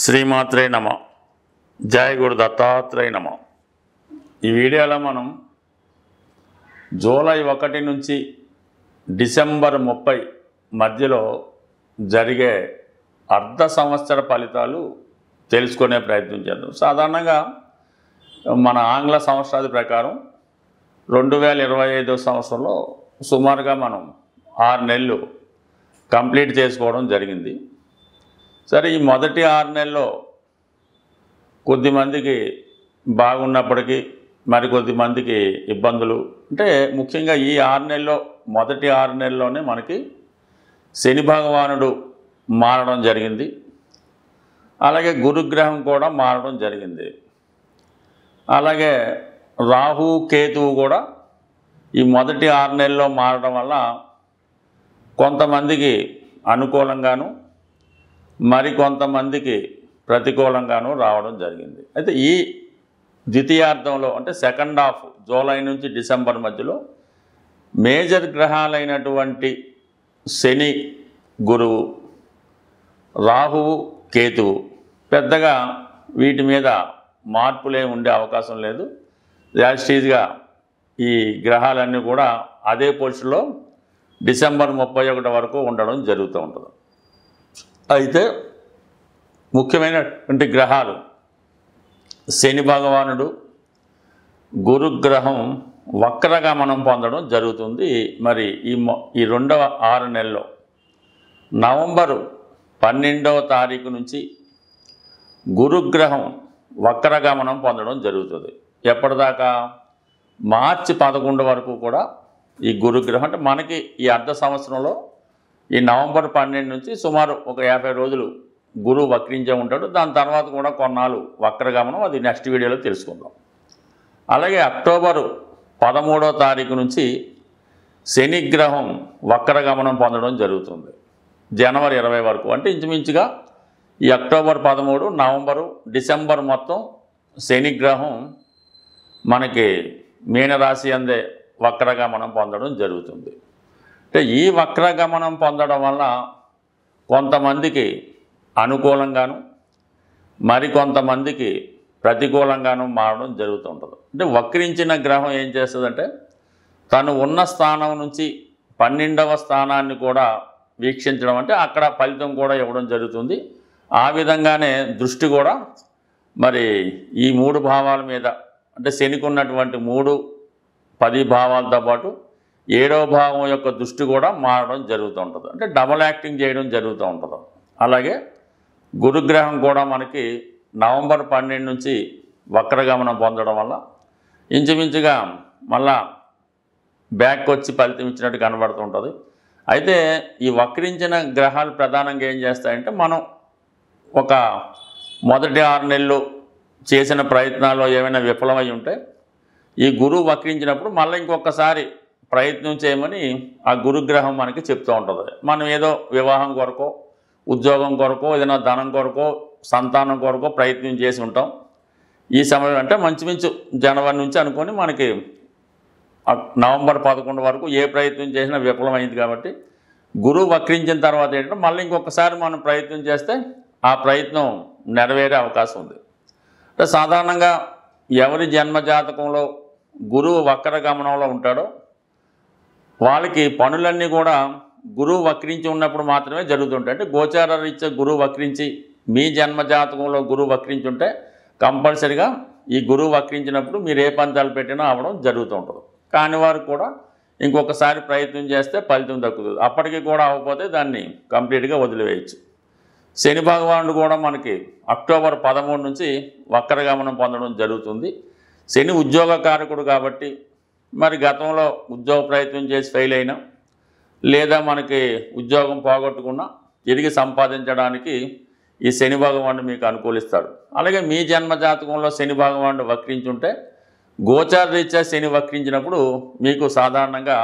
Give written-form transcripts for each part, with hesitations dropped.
శ్రీమాత్రే నమ. జయ గురు దత్తాత్రేయ నమ. ఈ వీడియోలో మనం జూలై 1 నుంచి డిసెంబర్ 30 మధ్యలో జరిగే అర్ధ సంవత్సర ఫలితాలు తెలుసుకునే ప్రయత్నం చేద్దాం. సాధారణంగా మన ఆంగ్ల సంవత్సరాది ప్రకారం 2025 సంవత్సరంలో సుమారుగా మనం 6 నెలలు కంప్లీట్ చేసుకోవడం జరిగింది. సరే, ఈ మొదటి 6 నెలల్లో కొద్దిమందికి బాగున్నప్పటికీ మరికొద్ది మందికి ఇబ్బందులు. అంటే ముఖ్యంగా ఈ 6 నెలల్లో మొదటి 6 నెలల్లోనే మనకి శని భగవానుడు మారడం జరిగింది. అలాగే గురుగ్రహం కూడా మారడం జరిగింది. అలాగే రాహు కేతువు కూడా ఈ మొదటి 6 నెలల్లో మారడం వల్ల కొంతమందికి అనుకూలంగాను మరికొంతమందికి ప్రతికూలంగాను రావడం జరిగింది. అయితే ఈ ద్వితీయార్థంలో అంటే సెకండ్ హాఫ్ జూలై నుంచి డిసెంబర్ మధ్యలో మేజర్ గ్రహాలైనటువంటి శని, గురువు, రాహువు, కేతువు పెద్దగా వీటి మీద మార్పులే ఉండే అవకాశం లేదు. యాస్టీజ్గా ఈ గ్రహాలన్నీ కూడా అదే పొజిషన్లో డిసెంబర్ 31 వరకు ఉండడం జరుగుతూ ఉంటుంది. అయితే ముఖ్యమైనటువంటి గ్రహాలు శని భగవానుడు, గురుగ్రహం వక్రగమనం పొందడం జరుగుతుంది. మరి ఈ రెండవ 6 నెలల్లో నవంబరు 12వ తారీఖు నుంచి గురుగ్రహం వక్రగమనం పొందడం జరుగుతుంది. ఎప్పటిదాకా? మార్చి 11 వరకు కూడా ఈ గురుగ్రహం అంటే మనకి ఈ అర్ధ సంవత్సరంలో ఈ నవంబర్ 12 నుంచి సుమారు ఒక 50 రోజులు గురువు వక్రించే ఉంటాడు. దాని తర్వాత కూడా కొన్నాళ్ళు వక్రగమనం, అది నెక్స్ట్ వీడియోలో తెలుసుకుందాం. అలాగే అక్టోబరు 13వ తారీఖు నుంచి శనిగ్రహం వక్రగమనం పొందడం జరుగుతుంది. జనవరి 20 వరకు అంటే ఇంచుమించుగా ఈ అక్టోబర్ 13, నవంబరు, డిసెంబర్ మొత్తం శనిగ్రహం మనకి మీనరాశి అందే వక్రగమనం పొందడం జరుగుతుంది. అంటే ఈ వక్రగమనం పొందడం వల్ల కొంతమందికి అనుకూలంగాను మరికొంతమందికి ప్రతికూలంగాను మారడం జరుగుతుంటుంది. అంటే వక్రించిన గ్రహం ఏం చేస్తుందంటే తను ఉన్న స్థానం నుంచి 12వ స్థానాన్ని కూడా వీక్షించడం, అంటే అక్కడ ఫలితం కూడా ఇవ్వడం జరుగుతుంది. ఆ విధంగానే దృష్టి కూడా మరి ఈ 3 భావాల మీద అంటే శనికి ఉన్నటువంటి 3, 10 భావాలతో పాటు 7వ భావం యొక్క దృష్టి కూడా మారడం జరుగుతూ ఉంటుంది. అంటే డబల్ యాక్టింగ్ చేయడం జరుగుతూ ఉంటుంది. అలాగే గురుగ్రహం కూడా మనకి నవంబర్ 12 నుంచి వక్రగమనం పొందడం వల్ల ఇంచుమించుగా మళ్ళా బ్యాక్ వచ్చి ఫలితం ఇచ్చినట్టు కనబడుతుంటుంది. అయితే ఈ వక్రించిన గ్రహాలు ప్రధానంగా ఏం చేస్తాయంటే మనం ఒక మొదటి 6 నెలలు చేసిన ప్రయత్నాల్లో ఏమైనా విఫలమై ఉంటే ఈ గురువు వక్రించినప్పుడు మళ్ళీ ఇంకొకసారి ప్రయత్నం చేయమని ఆ గురుగ్రహం మనకి చెప్తూ ఉంటుంది. మనం ఏదో వివాహం కొరకో, ఉద్యోగం కొరకో, ఏదైనా ధనం కొరకో, సంతానం కొరకో ప్రయత్నం చేసి ఉంటాం. ఈ సమయం అంటే మంచుమించు జనవరి నుంచి అనుకొని మనకి నవంబర్ 11 వరకు ఏ ప్రయత్నం చేసినా విఫలమైంది. కాబట్టి గురువు వక్రించిన తర్వాత ఏంటంటే మళ్ళీ ఇంకొకసారి మనం ప్రయత్నం చేస్తే ఆ ప్రయత్నం నెరవేరే అవకాశం ఉంది. అంటే సాధారణంగా ఎవరి జన్మజాతకంలో గురువు వక్రగమనంలో ఉంటాడో వాళ్ళకి పనులన్నీ కూడా గురువు వక్రించి ఉన్నప్పుడు మాత్రమే జరుగుతుంటాయి. అంటే గోచార రీత్యా గురువు వక్రించి మీ జన్మజాతకంలో గురువు వక్రించి ఉంటే కంపల్సరిగా ఈ గురువు వక్రించినప్పుడు మీరు ఏ పని తలపెట్టినా అవ్వడం జరుగుతూ ఉంటుంది. కాని వారు కూడా ఇంకొకసారి ప్రయత్నం చేస్తే ఫలితం దక్కుతుంది. అప్పటికి కూడా అవ్వకపోతే దాన్ని కంప్లీట్గా వదిలివేయచ్చు. శని భగవానుడు కూడా మనకి అక్టోబర్ 13 నుంచి వక్రగమనం పొందడం జరుగుతుంది. శని ఉద్యోగకారకుడు కాబట్టి మరి గతంలో ఉద్యోగ ప్రయత్నం చేసి ఫెయిల్ అయినా లేదా మనకి ఉద్యోగం పోగొట్టుకున్నా తిరిగి సంపాదించడానికి ఈ శని భగవానుడు మీకు అనుకూలిస్తాడు. అలాగే మీ జన్మజాతకంలో శని భగవానుడు వక్రించుంటే గోచార రీత్యా శని వక్రించినప్పుడు మీకు సాధారణంగా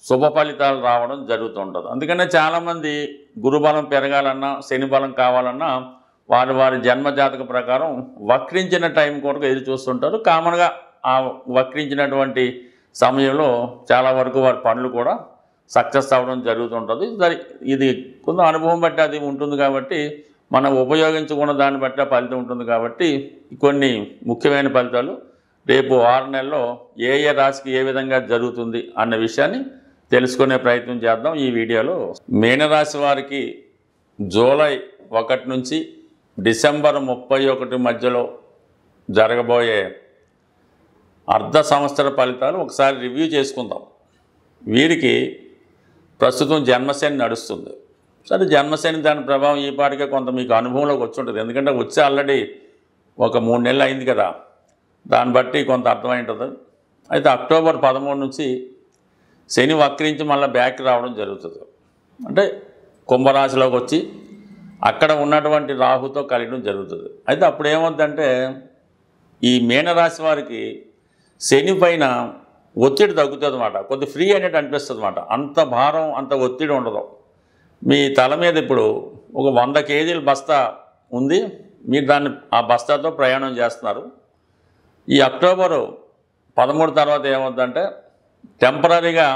శుభ ఫలితాలు రావడం జరుగుతుంటుంది. అందుకనే చాలామంది గురుబలం పెరగాలన్నా శని బలం కావాలన్నా వారి జన్మజాతక ప్రకారం వక్రించిన టైం కొరకు ఎదురు చూస్తుంటారు. కామన్గా ఆ వక్రించినటువంటి సమయంలో చాలా వరకు వారి పనులు కూడా సక్సెస్ అవ్వడం జరుగుతుంటుంది. ఇది కొంత అనుభవం బట్టి అది ఉంటుంది. కాబట్టి మనం ఉపయోగించుకున్న దాన్ని బట్టి ఫలితం ఉంటుంది కాబట్టి కొన్ని ముఖ్యమైన ఫలితాలు రేపు 6 నెలల్లో ఏ రాశికి ఏ విధంగా జరుగుతుంది అన్న విషయాన్ని తెలుసుకునే ప్రయత్నం చేద్దాం ఈ వీడియోలో. మీనరాశి వారికి జూలై 1 నుంచి డిసెంబర్ 31 మధ్యలో జరగబోయే అర్ధ సంవత్సర ఫలితాలు ఒకసారి రివ్యూ చేసుకుందాం. వీరికి ప్రస్తుతం జన్మశని నడుస్తుంది. సరే, జన్మశని దాని ప్రభావం ఈ పాటికే కొంత మీకు అనుభవంలోకి వచ్చి ఉంటుంది. ఎందుకంటే వచ్చి ఆల్రెడీ ఒక 3 నెలలు అయింది కదా, దాన్ని బట్టి కొంత అర్థమై ఉంటుంది. అయితే అక్టోబర్ 13 నుంచి శని వక్రించి మళ్ళీ బ్యాక్ రావడం జరుగుతుంది. అంటే కుంభరాశిలోకి వచ్చి అక్కడ ఉన్నటువంటి రాహుతో కలియడం జరుగుతుంది. అయితే అప్పుడు ఏమవుతుందంటే ఈ మీనరాశి వారికి శని పైన ఒత్తిడి తగ్గుతుంది అన్నమాట. కొద్ది ఫ్రీ అనేది అనిపిస్తుంది అన్నమాట. అంత భారం, అంత ఒత్తిడి ఉండదు. మీ తల మీద ఇప్పుడు ఒక 100 కేజీల బస్తా ఉంది, మీరు దాన్ని ఆ బస్తాతో ప్రయాణం చేస్తున్నారు. ఈ అక్టోబరు 13 తర్వాత ఏమవుతుందంటే టెంపరీగా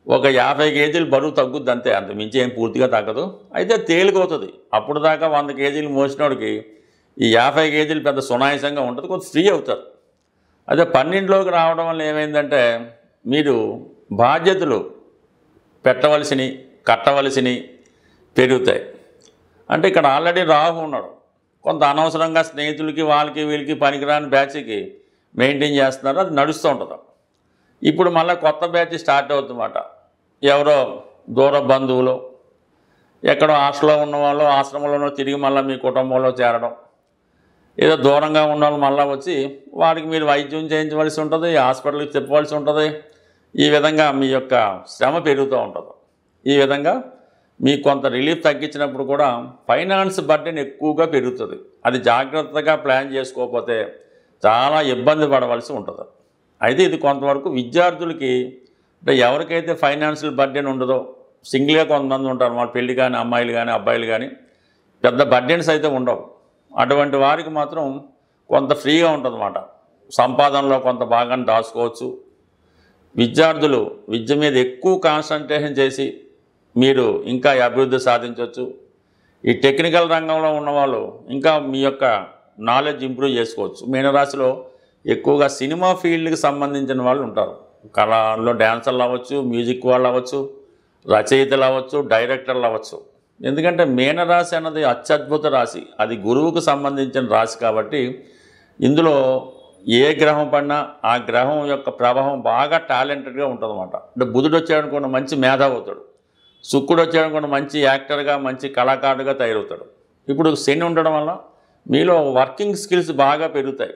ఒక 50 కేజీలు బరువు తగ్గుద్ది అంతే, అంత మించి ఏం పూర్తిగా తగ్గదు. అయితే తేలికవుతుంది. అప్పుడు దాకా 100 కేజీలు మోసినోడికి ఈ 50 కేజీలు పెద్ద సునాయాసంగా ఉంటుంది, కొంచెం ఫ్రీ అవుతారు. అదే 12లోకి రావడం వల్ల ఏమైందంటే మీరు బాధ్యతలు పెట్టవలసినవి, కట్టవలసినవి పెరుగుతాయి. అంటే ఇక్కడ ఆల్రెడీ రాహు ఉన్నాడు, కొంత అనవసరంగా స్నేహితులకి వాళ్ళకి వీళ్ళకి పనికిరాని బ్యాచ్కి మెయింటైన్ చేస్తున్నారు, అది నడుస్తూ ఉంటుంది. ఇప్పుడు మళ్ళీ కొత్త బ్యాచ్ స్టార్ట్ అవుతుందన్నమాట. ఎవరో దూర బంధువులు, ఎక్కడో హాస్టల్లో ఉన్నవాళ్ళు ఆశ్రమంలోనో తిరిగి మళ్ళీ మీ కుటుంబంలో చేరడం, ఏదో దూరంగా ఉన్న వాళ్ళు మళ్ళీ వచ్చి వాడికి మీరు వైద్యం చేయించవలసి ఉంటుంది, హాస్పిటల్కి చెప్పవలసి ఉంటుంది. ఈ విధంగా మీ యొక్క శ్రమ పెరుగుతూ ఉంటుంది. ఈ విధంగా మీకు కొంత రిలీఫ్ తగ్గించినప్పుడు కూడా ఫైనాన్స్ బర్డెన్ ఎక్కువగా పెరుగుతుంది. అది జాగ్రత్తగా ప్లాన్ చేసుకోకపోతే చాలా ఇబ్బంది పడవలసి ఉంటుంది. అయితే ఇది కొంతవరకు విద్యార్థులకి, అంటే ఎవరికైతే ఫైనాన్షియల్ బర్డెన్ ఉండదో, సింగిల్గా కొంతమంది ఉంటారు, వాళ్ళ పెళ్ళి కానీ అమ్మాయిలు కానీ అబ్బాయిలు కానీ పెద్ద బర్డెన్స్ అయితే ఉండవు. అటువంటి వారికి మాత్రం కొంత ఫ్రీగా ఉంటుందన్నమాట. సంపాదనలో కొంత భాగాన్ని దాచుకోవచ్చు. విద్యార్థులు విద్య మీద ఎక్కువ కాన్సన్ట్రేషన్ చేసి మీరు ఇంకా అభివృద్ధి సాధించవచ్చు. ఈ టెక్నికల్ రంగంలో ఉన్నవాళ్ళు ఇంకా మీ యొక్క నాలెడ్జ్ ఇంప్రూవ్ చేసుకోవచ్చు. మీనరాశిలో ఎక్కువగా సినిమా ఫీల్డ్కి సంబంధించిన వాళ్ళు ఉంటారు. కళలో డ్యాన్సర్లు అవ్వచ్చు, మ్యూజిక్ వాళ్ళు అవ్వచ్చు, రచయితలు అవ్వచ్చు, డైరెక్టర్లు అవ్వచ్చు. ఎందుకంటే మీనరాశి అన్నది అత్యద్భుత రాశి, అది గురువుకు సంబంధించిన రాశి కాబట్టి ఇందులో ఏ గ్రహం పడినా ఆ గ్రహం యొక్క ప్రభావం బాగా టాలెంటెడ్గా ఉంటుందన్నమాట. అంటే బుధుడు వచ్చాడనుకున్న మంచి మేధావి అవుతాడు, శుక్రుడు వచ్చాడనుకున్న మంచి యాక్టర్గా, మంచి కళాకారుడిగా తయారవుతాడు. ఇప్పుడు శని ఉండడం వల్ల మీలో వర్కింగ్ స్కిల్స్ బాగా పెరుగుతాయి.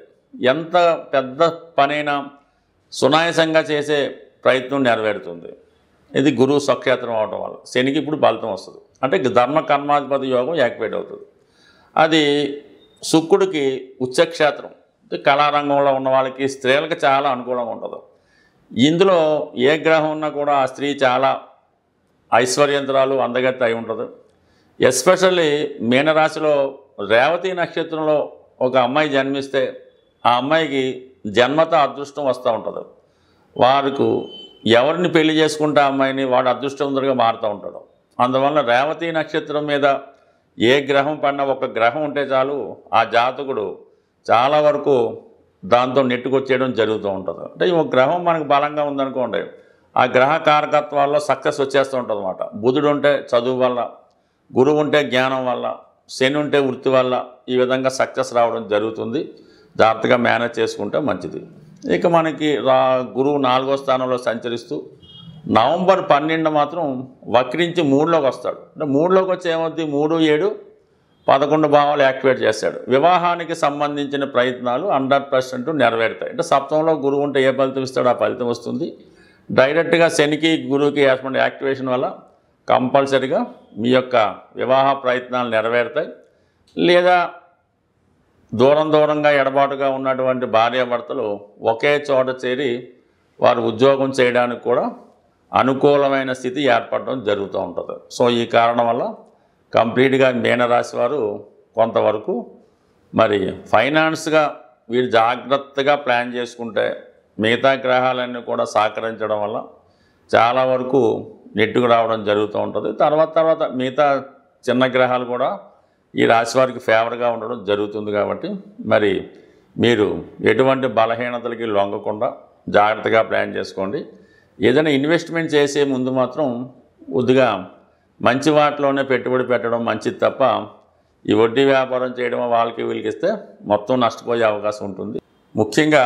ఎంత పెద్ద పనైనా సునాయాసంగా చేసే ప్రయత్నం నెరవేరుతుంది. ఇది గురువు స్వక్షేత్రం అవడం వల్ల శనికి ఇప్పుడు ఫలితం వస్తుంది. అంటే ధర్మ కర్మాధిపతి యోగం యాక్టివేట్ అవుతుంది. అది శుక్రుడికి ఉచ్చక్షేత్రం, కళారంగంలో ఉన్న వాళ్ళకి, స్త్రీలకు చాలా అనుకూలంగా ఉంటుంది. ఇందులో ఏ గ్రహం ఉన్నా కూడా ఆ స్త్రీ చాలా ఐశ్వర్యంతరాలు, అందగత్తి అయి ఉంటుంది. ఎస్పెషల్లీ మీనరాశిలో రేవతి నక్షత్రంలో ఒక అమ్మాయి జన్మిస్తే ఆ అమ్మాయికి జన్మత అదృష్టం వస్తూ ఉంటుంది. వారికి ఎవరిని పెళ్లి చేసుకుంటే ఆ అమ్మాయిని వాడు అదృష్టవంతుడిగా మారుతూ ఉంటాడు. అందువల్ల రేవతి నక్షత్రం మీద ఏ గ్రహం పడినా ఒక గ్రహం ఉంటే చాలు, ఆ జాతకుడు చాలా వరకు దాంతో నెట్టుకొచ్చేయడం జరుగుతూ ఉంటుంది. అంటే ఒక గ్రహం మనకు బలంగా ఉందనుకోండి, ఆ గ్రహ కారకత్వాల్లో సక్సెస్ వచ్చేస్తూ ఉంటుంది అన్నమాట. బుధుడు ఉంటే చదువు వల్ల, గురువు ఉంటే జ్ఞానం వల్ల, శని ఉంటే వృత్తి వల్ల ఈ విధంగా సక్సెస్ రావడం జరుగుతుంది. జాగ్రత్తగా మేనేజ్ చేసుకుంటే మంచిది. ఇక మనకి గురువు 4వ స్థానంలో సంచరిస్తూ నవంబర్ 12 మాత్రం వక్రించి 3లోకి వస్తాడు. అంటే 3లోకి వచ్చి ఏమవుతుంది, 3, 7, 11 భావాలు యాక్టివేట్ చేస్తాడు. వివాహానికి సంబంధించిన ప్రయత్నాలు 100% నెరవేరుతాయి. అంటే సప్తమంలో గురువు ఉంటే ఏ ఫలితం ఇస్తాడో ఆ ఫలితం వస్తుంది. డైరెక్ట్గా శనికి గురువుకి ఏర్పడిన యాక్టివేషన్ వల్ల కంపల్సరీగా మీ యొక్క వివాహ ప్రయత్నాలు నెరవేరుతాయి. లేదా దూరంగా ఎడబాటుగా ఉన్నటువంటి భార్యాభర్తలు ఒకే చోట చేరి వారు ఉద్యోగం చేయడానికి కూడా అనుకూలమైన స్థితి ఏర్పడడం జరుగుతూ ఉంటుంది. సో ఈ కారణం వల్ల కంప్లీట్గా మీనరాశి వారు కొంతవరకు మరి ఫైనాన్స్గా వీరు జాగ్రత్తగా ప్లాన్ చేసుకుంటే మిగతా గ్రహాలన్నీ కూడా సహకరించడం వల్ల చాలా వరకు నెట్టుకు రావడం జరుగుతూ ఉంటుంది. తర్వాత మిగతా చిన్న గ్రహాలు కూడా ఈ రాశి వారికి ఫేవర్గా ఉండడం జరుగుతుంది. కాబట్టి మరి మీరు ఎటువంటి బలహీనతలకి లొంగకుండా జాగ్రత్తగా ప్లాన్ చేసుకోండి. ఏదైనా ఇన్వెస్ట్మెంట్ చేసే ముందు మాత్రం కొద్దిగా మంచి వాటిలోనే పెట్టుబడి పెట్టడం మంచిది తప్ప ఈ వడ్డీ వ్యాపారం చేయడం వాళ్ళకి వీళ్ళకి ఇస్తే మొత్తం నష్టపోయే అవకాశం ఉంటుంది. ముఖ్యంగా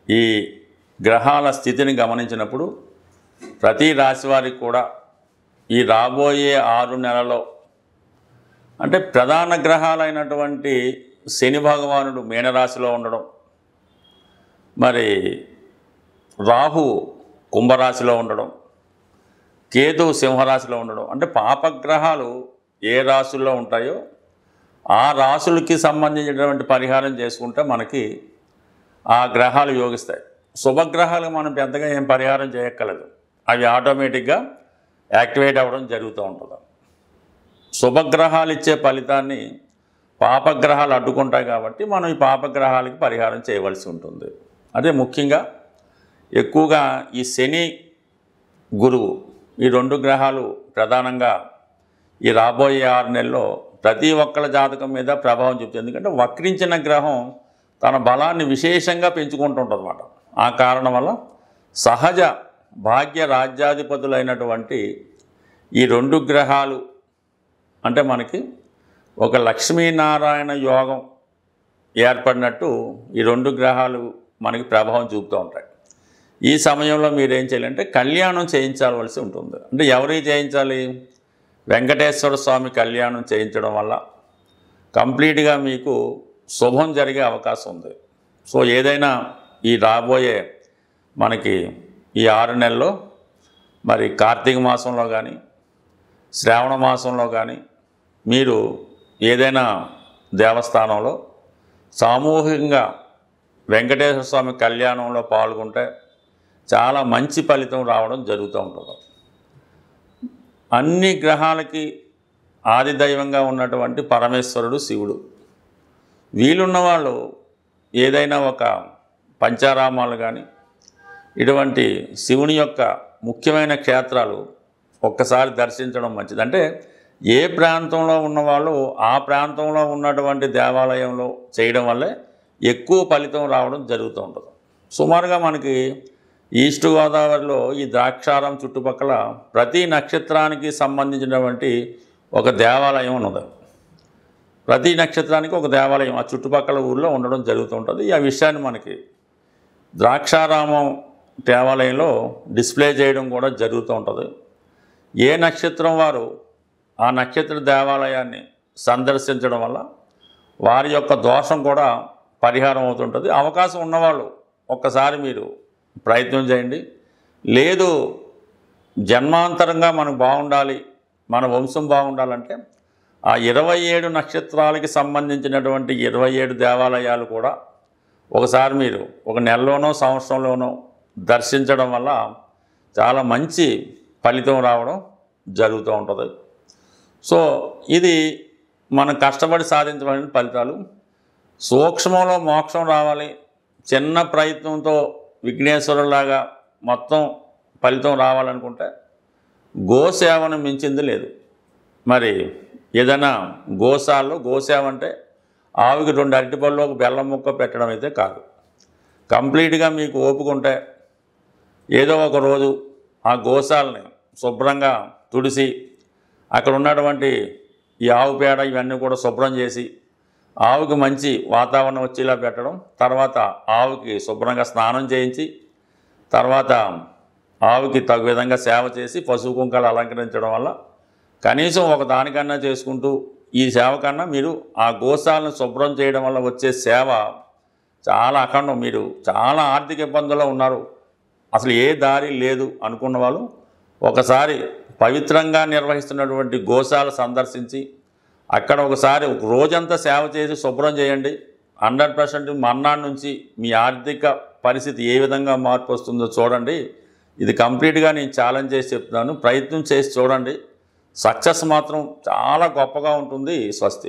ఈ గ్రహాల స్థితిని గమనించినప్పుడు ప్రతి రాశి వారికి కూడా ఈ రాబోయే 6 నెలల్లో అంటే ప్రధాన గ్రహాలైనటువంటి శని భగవానుడు మీనరాశిలో ఉండడం, మరి రాహు కుంభరాశిలో ఉండడం, కేతు సింహరాశిలో ఉండడం, అంటే పాపగ్రహాలు ఏ రాశుల్లో ఉంటాయో ఆ రాశులకి సంబంధించినటువంటి పరిహారం చేసుకుంటే మనకి ఆ గ్రహాలు యోగిస్తాయి. శుభగ్రహాలు మనం పెద్దగా ఏం పరిహారం చేయక్కర్లేదు, అవి ఆటోమేటిక్గా యాక్టివేట్ అవ్వడం జరుగుతూ ఉంటుంది. శుభగ్రహాలు ఇచ్చే ఫలితాన్ని పాపగ్రహాలు అడ్డుకుంటాయి కాబట్టి మనం ఈ పాపగ్రహాలకి పరిహారం చేయవలసి ఉంటుంది. అదే ముఖ్యంగా ఎక్కువగా ఈ శని గురువు ఈ 2 గ్రహాలు ప్రధానంగా ఈ రాబోయే 6 నెలల్లో ప్రతి ఒక్కళ్ళ జాతకం మీద ప్రభావం చూపుతుంది. ఎందుకంటే వక్రించిన గ్రహం తన బలాన్ని విశేషంగా పెంచుకుంటుంటుంది అన్నమాట. ఆ కారణం వల్ల సహజ భాగ్య రాజ్యాధిపతులైనటువంటి ఈ 2 గ్రహాలు అంటే మనకి ఒక లక్ష్మీనారాయణ యోగం ఏర్పడినట్టు ఈ 2 గ్రహాలు మనకి ప్రభావం చూపుతూ ఉంటాయి. ఈ సమయంలో మీరు ఏం చేయాలంటే కళ్యాణం చేయించవలసి ఉంటుంది. అంటే ఎవరికి చేయించాలి? వెంకటేశ్వర స్వామి కళ్యాణం చేయించడం వల్ల కంప్లీట్గా మీకు శుభం జరిగే అవకాశం ఉంది. సో ఏదైనా ఈ రాబోయే మనకి ఈ 6 నెలల్లో మరి కార్తీక మాసంలో కానీ శ్రావణ మాసంలో కానీ మీరు ఏదైనా దేవస్థానంలో సామూహికంగా వెంకటేశ్వర స్వామి కళ్యాణంలో పాల్గొంటే చాలా మంచి ఫలితం రావడం జరుగుతూ ఉంటుంది. అన్ని గ్రహాలకి ఆదిదైవంగా ఉన్నటువంటి పరమేశ్వరుడు శివుడు. వీలున్న వాళ్ళు ఏదైనా ఒక పంచారామాలు కానీ ఇటువంటి శివుని యొక్క ముఖ్యమైన క్షేత్రాలు ఒక్కసారి దర్శించడం మంచిది. అంటే ఏ ప్రాంతంలో ఉన్నవాళ్ళు ఆ ప్రాంతంలో ఉన్నటువంటి దేవాలయంలో చేయడం వల్లే ఎక్కువ ఫలితం రావడం జరుగుతూ ఉంటుంది. సుమారుగా మనకి ఈస్ట్ గోదావరిలో ఈ ద్రాక్షారం చుట్టుపక్కల ప్రతి నక్షత్రానికి సంబంధించినటువంటి ఒక దేవాలయం ఉన్నది. ప్రతి నక్షత్రానికి ఒక దేవాలయం ఆ చుట్టుపక్కల ఊళ్ళో ఉండడం జరుగుతుంటుంది. ఆ విషయాన్ని మనకి ద్రాక్షారామం దేవాలయంలో డిస్ప్లే చేయడం కూడా జరుగుతూ ఉంటుంది. ఏ నక్షత్రం వారు ఆ నక్షత్ర దేవాలయాన్ని సందర్శించడం వల్ల వారి యొక్క దోషం కూడా పరిహారం అవుతుంటుంది. అవకాశం ఉన్నవాళ్ళు ఒక్కసారి మీరు ప్రయత్నం చేయండి. లేదు జన్మాంతరంగా మనం బాగుండాలి, మన వంశం బాగుండాలంటే ఆ 27 నక్షత్రాలకి సంబంధించినటువంటి 27 దేవాలయాలు కూడా ఒకసారి మీరు ఒక నెలలోనో సంవత్సరంలోనో దర్శించడం వల్ల చాలా మంచి ఫలితం రావడం జరుగుతూ ఉంటుంది. సో ఇది మనం కష్టపడి సాధించబడిన ఫలితాలు. సూక్ష్మంలో మోక్షం రావాలి, చిన్న ప్రయత్నంతో విఘ్నేశ్వరులాగా మొత్తం ఫలితం రావాలనుకుంటే గోసేవను మించింది లేదు. మరి ఏదైనా గోసేవ అంటే ఆవుకి 2 అరటిపళ్ళు ఒక బెల్లం ముక్క పెట్టడం అయితే కాదు. కంప్లీట్గా మీకు ఓపిక ఉంటే ఏదో ఒక రోజు ఆ గోశాలని శుభ్రంగా తుడిసి అక్కడ ఉన్నటువంటి ఈ ఆవు పేడ ఇవన్నీ కూడా శుభ్రం చేసి ఆవుకి మంచి వాతావరణం వచ్చేలా పెట్టడం, తర్వాత ఆవుకి శుభ్రంగా స్నానం చేయించి తర్వాత ఆవుకి తగు విధంగా సేవ చేసి పసుపు కుంకాలు అలంకరించడం వల్ల కనీసం ఒక దానికన్నా చేసుకుంటూ ఈ సేవ కన్నా మీరు ఆ గోశాలను శుభ్రం చేయడం వల్ల వచ్చే సేవ చాలా అఖండం. మీరు చాలా ఆర్థిక ఇబ్బందుల్లో ఉన్నారు, అసలు ఏ దారి లేదు అనుకున్న వాళ్ళు ఒకసారి పవిత్రంగా నిర్వహిస్తున్నటువంటి గోశాల సందర్శించి అక్కడ ఒకసారి ఒక రోజంతా సేవ చేసి శుభ్రం చేయండి. 100% మర్నాడు నుంచి మీ ఆర్థిక పరిస్థితి ఏ విధంగా మార్పు వస్తుందో చూడండి. ఇది కంప్లీట్గా నేను ఛాలెంజ్ చేసి చెప్తున్నాను. ప్రయత్నం చేసి చూడండి, సక్సెస్ మాత్రం చాలా గొప్పగా ఉంటుంది. స్వస్తి.